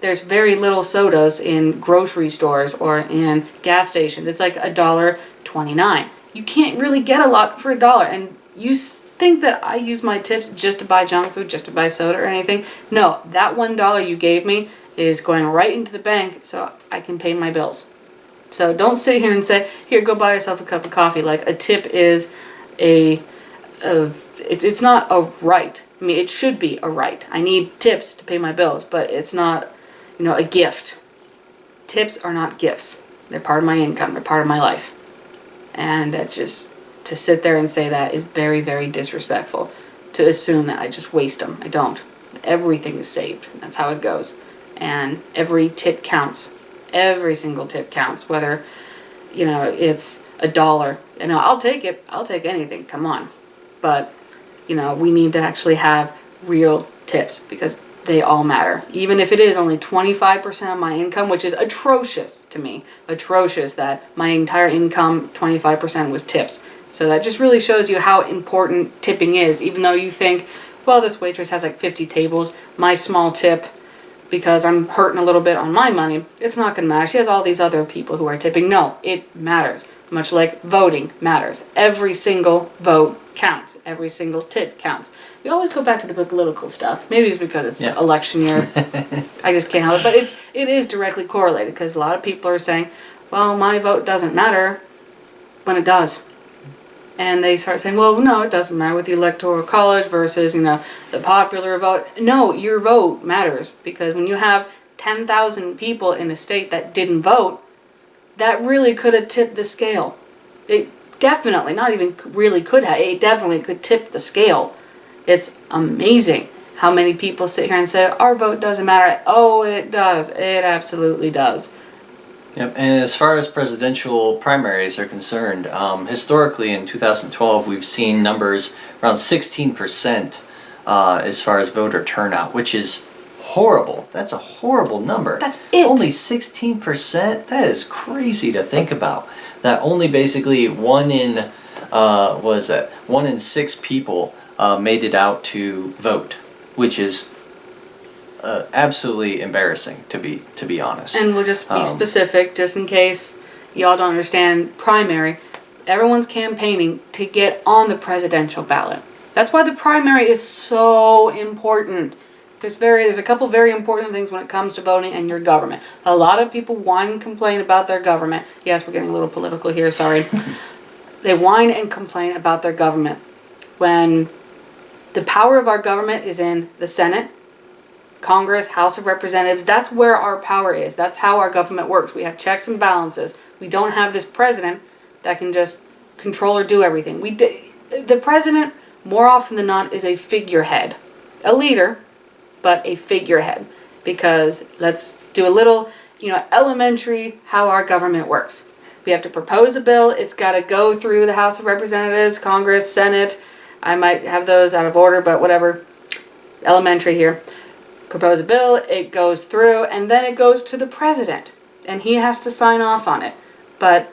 there's very little sodas in grocery stores or in gas stations. It's like $1.29. You can't really get a lot for $1. And you think that I use my tips just to buy junk food, just to buy soda or anything? No, that $1 you gave me is going right into the bank so I can pay my bills. So don't sit here and say, here, go buy yourself a cup of coffee. Like a tip is it's not a right. I mean, it should be a right. I need tips to pay my bills, but it's not, a gift. Tips are not gifts. They're part of my income. They're part of my life. And it's just, to sit there and say that is very, very disrespectful. To assume that I just waste them. I don't. Everything is saved. That's how it goes. And every tip counts. Every single tip counts. Whether, it's $1. I'll take it. I'll take anything. Come on. But, we need to actually have real tips because they all matter. Even if it is only 25% of my income, which is atrocious to me. Atrocious that my entire income, 25% was tips. So that just really shows you how important tipping is. Even though you think, well, this waitress has like 50 tables, my small tip, because I'm hurting a little bit on my money, it's not going to matter. She has all these other people who are tipping. No, it matters. Much like voting matters. Every single vote counts. Every single tip counts. We always go back to the political stuff. Maybe it's because it's election year. I just can't help it. But it is directly correlated because a lot of people are saying, well, my vote doesn't matter, when it does. And they start saying, well, no, it doesn't matter with the electoral college versus, the popular vote. No, your vote matters because when you have 10,000 people in a state that didn't vote, that really could have tipped the scale. It definitely, not even really could have, it definitely could tip the scale. It's amazing how many people sit here and say, our vote doesn't matter. Oh, it does. It absolutely does.
Yep, and as far as presidential primaries are concerned, historically in 2012 we've seen numbers around 16% as far as voter turnout, which is horrible. That's a horrible number.
That's it.
Only 16%? That is crazy to think about. That only basically one in 6 people made it out to vote, which is absolutely embarrassing to be honest.
And we'll just be specific, just in case y'all don't understand primary. Everyone's campaigning to get on the presidential ballot. That's why the primary is so important. There's a couple very important things when it comes to voting and your government. A lot of people whine and complain about their government. Yes, we're getting a little political here, sorry. They whine and complain about their government when the power of our government is in the Senate, Congress, House of Representatives. That's where our power is. That's how our government works. We have checks and balances. We don't have this president that can just control or do everything. The president, more often than not, is a figurehead. A leader, but a figurehead. Because let's do a little, elementary how our government works. We have to propose a bill. It's got to go through the House of Representatives, Congress, Senate. I might have those out of order, but whatever. Elementary here. Propose a bill, it goes through, and then it goes to the president. And he has to sign off on it. But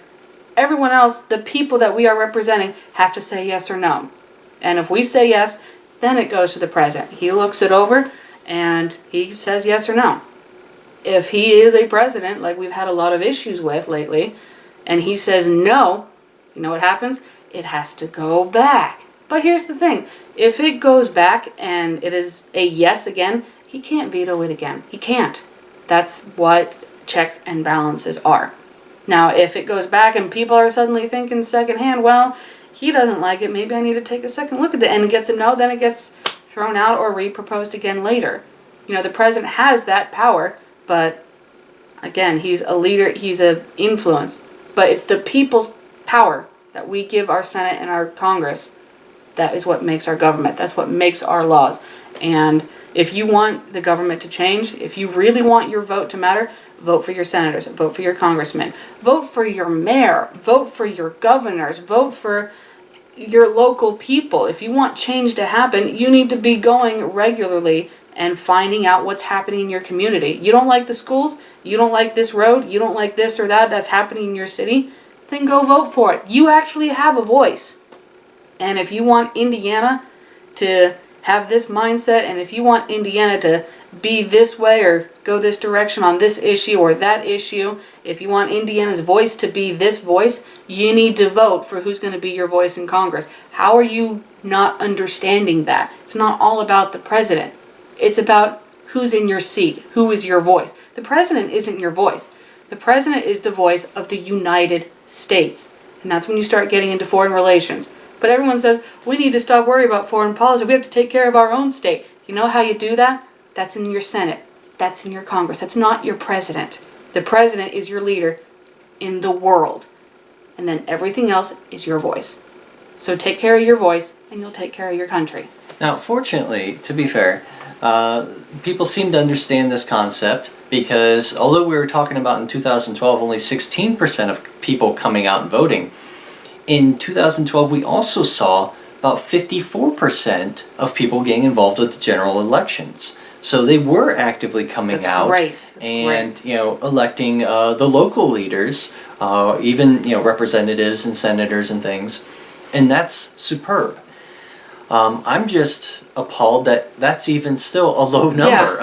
everyone else, the people that we are representing, have to say yes or no. And if we say yes, then it goes to the president. He looks it over, and he says yes or no. If he is a president, like we've had a lot of issues with lately, and he says no, you know what happens? It has to go back. But here's the thing. If it goes back and it is a yes again, he can't veto it again. He can't. That's what checks and balances are. Now, if it goes back and people are suddenly thinking secondhand, well, he doesn't like it, maybe I need to take a second look at it, and it gets a no, then it gets thrown out or re-proposed again later. The president has that power, but again, he's a leader, he's an influence. But it's the people's power that we give our Senate and our Congress. That is what makes our government. That's what makes our laws. And if you want the government to change, if you really want your vote to matter, vote for your senators, vote for your congressmen, vote for your mayor, vote for your governors, vote for your local people. If you want change to happen, you need to be going regularly and finding out what's happening in your community. You don't like the schools, you don't like this road, you don't like this or that that's happening in your city, then go vote for it. You actually have a voice. And if you want Indiana to have this mindset, and if you want Indiana to be this way or go this direction on this issue or that issue, if you want Indiana's voice to be this voice, you need to vote for who's going to be your voice in Congress. How are you not understanding that? It's not all about the president. It's about who's in your seat, who is your voice. The president isn't your voice. The president is the voice of the United States. And that's when you start getting into foreign relations. But everyone says, we need to stop worrying about foreign policy. We have to take care of our own state. You know how you do that? That's in your Senate. That's in your Congress. That's not your president. The president is your leader in the world. And then everything else is your voice. So take care of your voice and you'll take care of your country.
Now, fortunately, to be fair, people seem to understand this concept because although we were talking about in 2012 only 16% of people coming out and voting, in 2012 we also saw about 54% of people getting involved with the general elections. So they were actively coming out and electing the local leaders, even representatives and senators and things, and that's superb. I'm just appalled that that's even still a low number.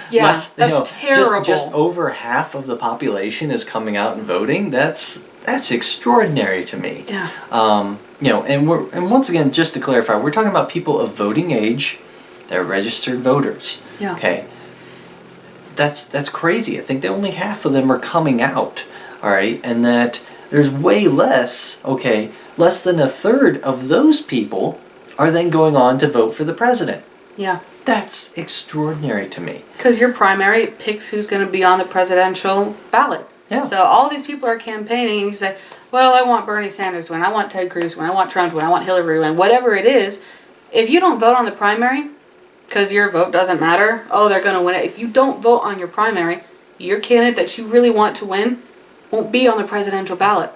Yeah, that's terrible.
Just over half of the population is coming out and voting. That's extraordinary to me.
Yeah.
And once again, just to clarify, we're talking about people of voting age. They're registered voters.
Yeah.
Okay. That's crazy. I think that only half of them are coming out. All right, and that there's way less. Okay, less than a third of those people are then going on to vote for the president.
Yeah.
That's extraordinary to me.
Because your primary picks who's going to be on the presidential ballot.
Yeah.
So all these people are campaigning and you say, well, I want Bernie Sanders to win, I want Ted Cruz to win, I want Trump to win, I want Hillary to win, whatever it is. If you don't vote on the primary, because your vote doesn't matter, oh, they're going to win it. If you don't vote on your primary, your candidate that you really want to win won't be on the presidential ballot.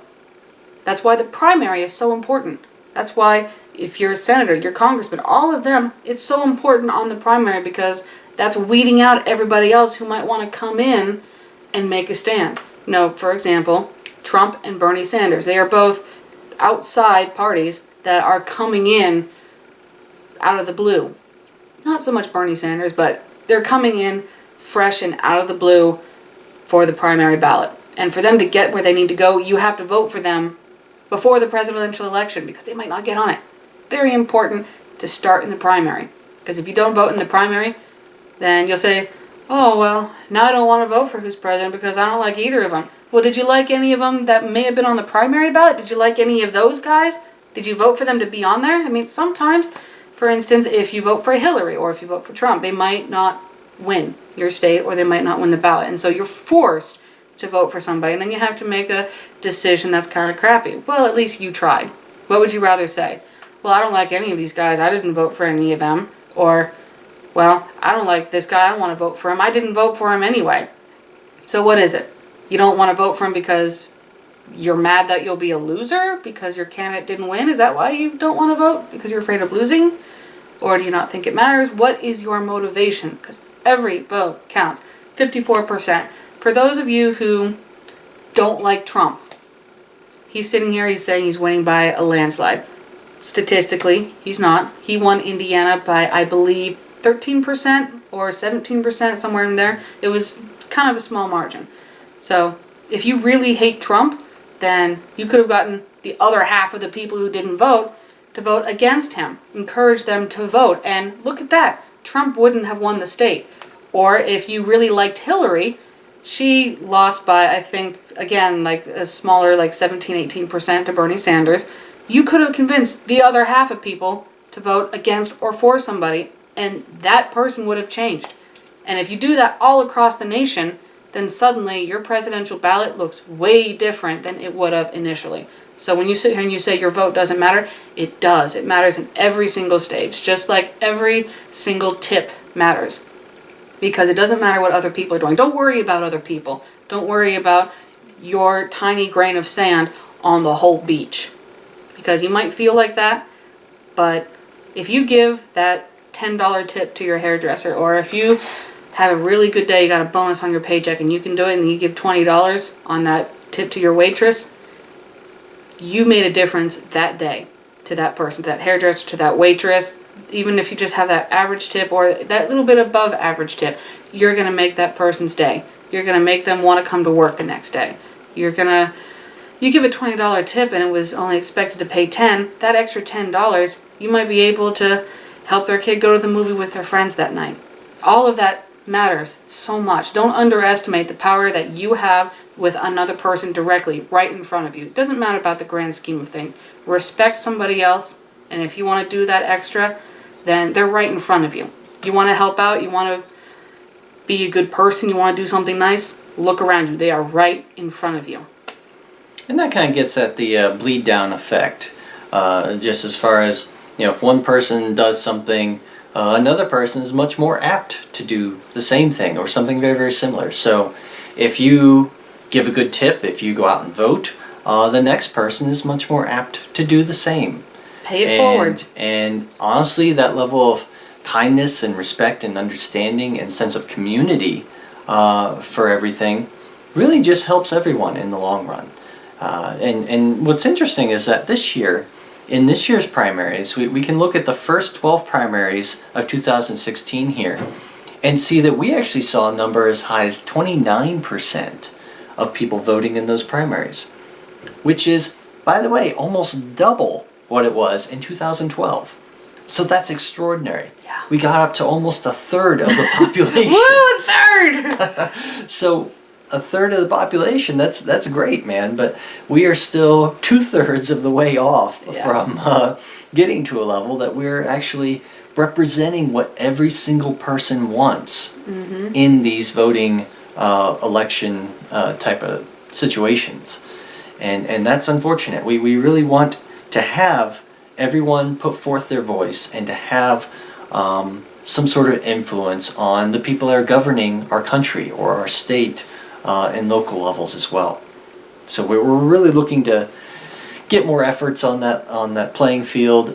That's why the primary is so important. That's why if you're a senator, your congressman, all of them, it's so important on the primary because that's weeding out everybody else who might want to come in and make a stand. For example, Trump and Bernie Sanders, they are both outside parties that are coming in out of the blue. Not so much Bernie Sanders, but they're coming in fresh and out of the blue for the primary ballot. And for them to get where they need to go, you have to vote for them before the presidential election because they might not get on it. Very important to start in the primary. Because if you don't vote in the primary, then you'll say, oh, well, now I don't want to vote for who's president because I don't like either of them. Well, did you like any of them that may have been on the primary ballot? Did you like any of those guys? Did you vote for them to be on there? I mean, sometimes, for instance, if you vote for Hillary or if you vote for Trump, they might not win your state or they might not win the ballot. And so you're forced to vote for somebody. And then you have to make a decision that's kind of crappy. Well, at least you tried. What would you rather say? Well, I don't like any of these guys. I didn't vote for any of them. Or, well, I don't like this guy. I don't want to vote for him. I didn't vote for him anyway. So what is it? You don't want to vote for him because you're mad that you'll be a loser because your candidate didn't win? Is that why you don't want to vote? Because you're afraid of losing? Or do you not think it matters? What is your motivation? Because every vote counts. 54%. For those of you who don't like Trump, he's sitting here, he's saying he's winning by a landslide. Statistically, he's not. He won Indiana by, I believe, 13% or 17%, somewhere in there. It was kind of a small margin. So if you really hate Trump, then you could have gotten the other half of the people who didn't vote to vote against him. Encourage them to vote. And look at that. Trump wouldn't have won the state. Or if you really liked Hillary, she lost by, I think, again, like a smaller, like 17-18% to Bernie Sanders. You could have convinced the other half of people to vote against or for somebody, and that person would have changed. And if you do that all across the nation, then suddenly your presidential ballot looks way different than it would have initially. So when you sit here and you say your vote doesn't matter, it does. It matters in every single stage, just like every single tip matters. Because it doesn't matter what other people are doing. Don't worry about other people. Don't worry about your tiny grain of sand on the whole beach. Because you might feel like that, but if you give that $10 tip to your hairdresser, or if you have a really good day, you got a bonus on your paycheck and you can do it, and you give $20 on that tip to your waitress, you made a difference that day to that person, to that hairdresser, to that waitress. Even if you just have that average tip or that little bit above average tip, you're going to make that person's day. You're going to make them want to come to work the next day. You give a $20 tip and it was only expected to pay $10, that extra $10, you might be able to help their kid go to the movie with their friends that night. All of that matters so much. Don't underestimate the power that you have with another person directly right in front of you. It doesn't matter about the grand scheme of things. Respect somebody else, and if you want to do that extra, then they're right in front of you. You want to help out, you want to be a good person, you want to do something nice, look around you. They are right in front of you.
And that kind of gets at the bleed down effect. Just as far as, if one person does something, another person is much more apt to do the same thing or something very, very similar. So if you give a good tip, if you go out and vote, the next person is much more apt to do the same.
Pay it forward.
And honestly, that level of kindness and respect and understanding and sense of community for everything really just helps everyone in the long run. And what's interesting is that in this year's primaries, we can look at the first 12 primaries of 2016 here and see that we actually saw a number as high as 29% of people voting in those primaries, which is, by the way, almost double what it was in 2012. So that's extraordinary.
Yeah.
We got up to almost a third of the population.
Woo, a third!
So a third of the population, that's great, man. But we are still 2/3 of the way off from getting to a level that we're actually representing what every single person wants in these voting election type of situations. And that's unfortunate. We really want to have everyone put forth their voice and to have some sort of influence on the people that are governing our country or our state and local levels as well. So we're really looking to get more efforts on that playing field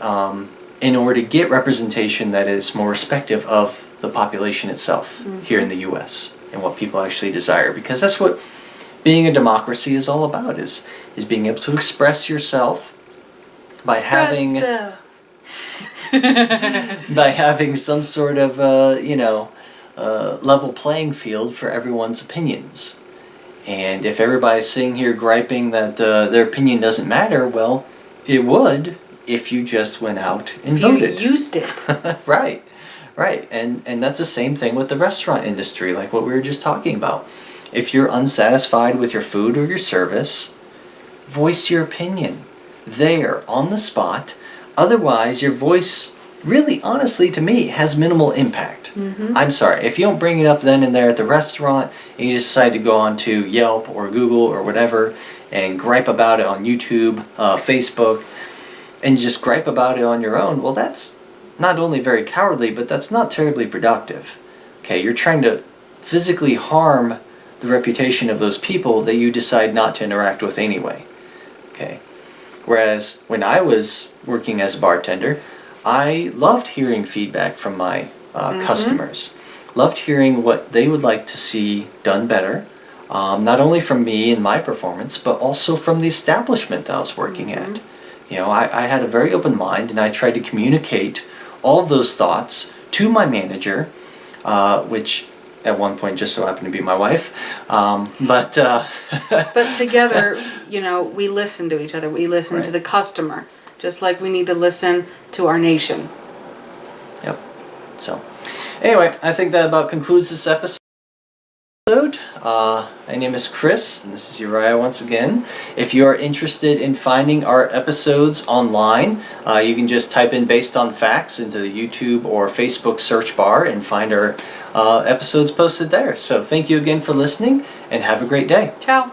in order to get representation that is more respective of the population itself here in the U.S. and what people actually desire, because that's what being a democracy is all about, is being able to express yourself by having some sort of level playing field for everyone's opinions. And if everybody's sitting here griping that their opinion doesn't matter, well, it would if you just went out and voted.
You used it.
Right. And that's the same thing with the restaurant industry, like what we were just talking about. If you're unsatisfied with your food or your service, voice your opinion there on the spot. Otherwise, your voice really, honestly, to me, has minimal impact. I'm sorry, if you don't bring it up then and there at the restaurant and you decide to go on to Yelp or Google or whatever and gripe about it on YouTube, Facebook, and just gripe about it on your own, well, that's not only very cowardly, but that's not terribly productive. Okay, you're trying to physically harm the reputation of those people that you decide not to interact with anyway. Okay. Whereas when I was working as a bartender, I loved hearing feedback from my customers. Loved hearing what they would like to see done better, not only from me and my performance, but also from the establishment that I was working at. I had a very open mind, and I tried to communicate all of those thoughts to my manager, which at one point just so happened to be my wife. But
together, we listen to each other. We listen to the customer, just like we need to listen to our nation.
Yep. So, anyway, I think that about concludes this episode. My name is Chris, and this is Uriah once again. If you are interested in finding our episodes online, you can just type in Based on Facts into the YouTube or Facebook search bar and find our episodes posted there. So thank you again for listening, and have a great day.
Ciao.